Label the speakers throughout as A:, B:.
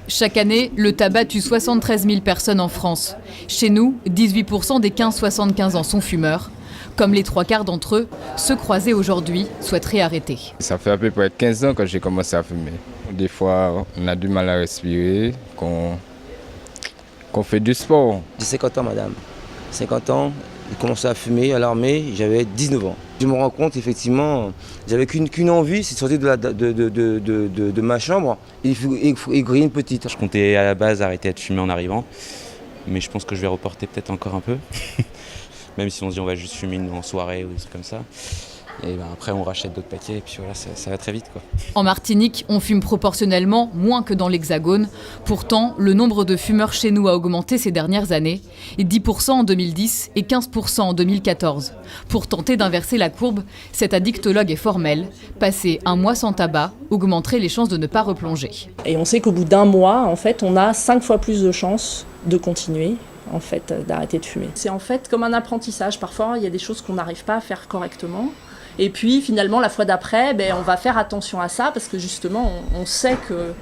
A: Chaque année, le tabac tue 73 000 personnes en France. Chez nous, 18% des 15-75 ans sont fumeurs. Comme les 3/4 d'entre eux, ceux croisés aujourd'hui souhaiteraient arrêter.
B: Ça fait à peu près 15 ans que j'ai commencé à fumer. Des fois, on a du mal à respirer, qu'on fait du sport.
C: J'ai 50 ans, madame. 50 ans, j'ai commencé à fumer à l'armée, j'avais 19 ans. Je me rends compte, effectivement, j'avais qu'une envie, c'est de sortir de ma chambre et griller une petite.
D: Je comptais à la base arrêter de fumer en arrivant, mais je pense que je vais reporter peut-être encore un peu. Même si on se dit on va juste fumer en soirée ou des trucs comme ça. Et ben après on rachète d'autres paquets et puis voilà, ça va très vite, quoi.
A: En Martinique, on fume proportionnellement moins que dans l'Hexagone. Pourtant, le nombre de fumeurs chez nous a augmenté ces dernières années, 10% en 2010 et 15% en 2014. Pour tenter d'inverser la courbe, cet addictologue est formel. Passer un mois sans tabac augmenterait les chances de ne pas replonger.
E: Et on sait qu'au bout d'un mois, en fait, on a 5 fois plus de chances de continuer. En fait, d'arrêter de fumer. C'est en fait comme un apprentissage. Parfois, il y a des choses qu'on n'arrive pas à faire correctement. Et puis, finalement, la fois d'après, on va faire attention à ça parce que justement, on sait que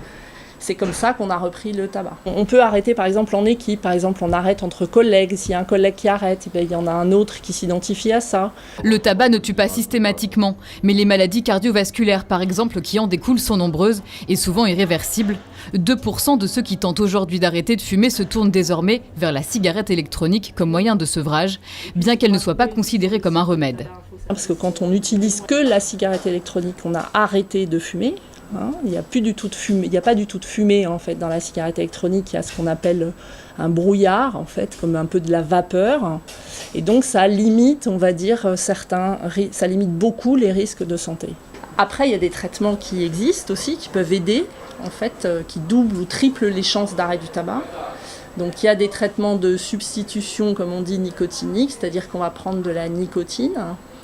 E: c'est comme ça qu'on a repris le tabac. On peut arrêter, par exemple, en équipe. Par exemple, on arrête entre collègues. S'il y a un collègue qui arrête, il y en a un autre qui s'identifie à ça.
A: Le tabac ne tue pas systématiquement, mais les maladies cardiovasculaires, par exemple, qui en découlent sont nombreuses et souvent irréversibles. 2% de ceux qui tentent aujourd'hui d'arrêter de fumer se tournent désormais vers la cigarette électronique comme moyen de sevrage, bien qu'elle ne soit pas considérée comme un remède.
E: Parce que quand on n'utilise que la cigarette électronique, on a arrêté de fumer. Il n'y a pas du tout de fumée en fait dans la cigarette électronique. Il y a ce qu'on appelle un brouillard en fait, comme un peu de la vapeur. Et donc ça limite, on va dire ça limite beaucoup les risques de santé. Après, il y a des traitements qui existent aussi, qui peuvent aider, en fait, qui doublent ou triplent les chances d'arrêt du tabac. Donc il y a des traitements de substitution, comme on dit, nicotinique, c'est-à-dire qu'on va prendre de la nicotine.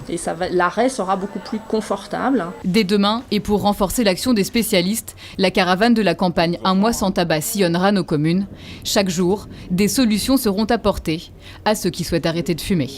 E: Et l'arrêt sera beaucoup plus confortable.
A: Dès demain, et pour renforcer l'action des spécialistes, la caravane de la campagne Un mois sans tabac sillonnera nos communes. Chaque jour, des solutions seront apportées à ceux qui souhaitent arrêter de fumer.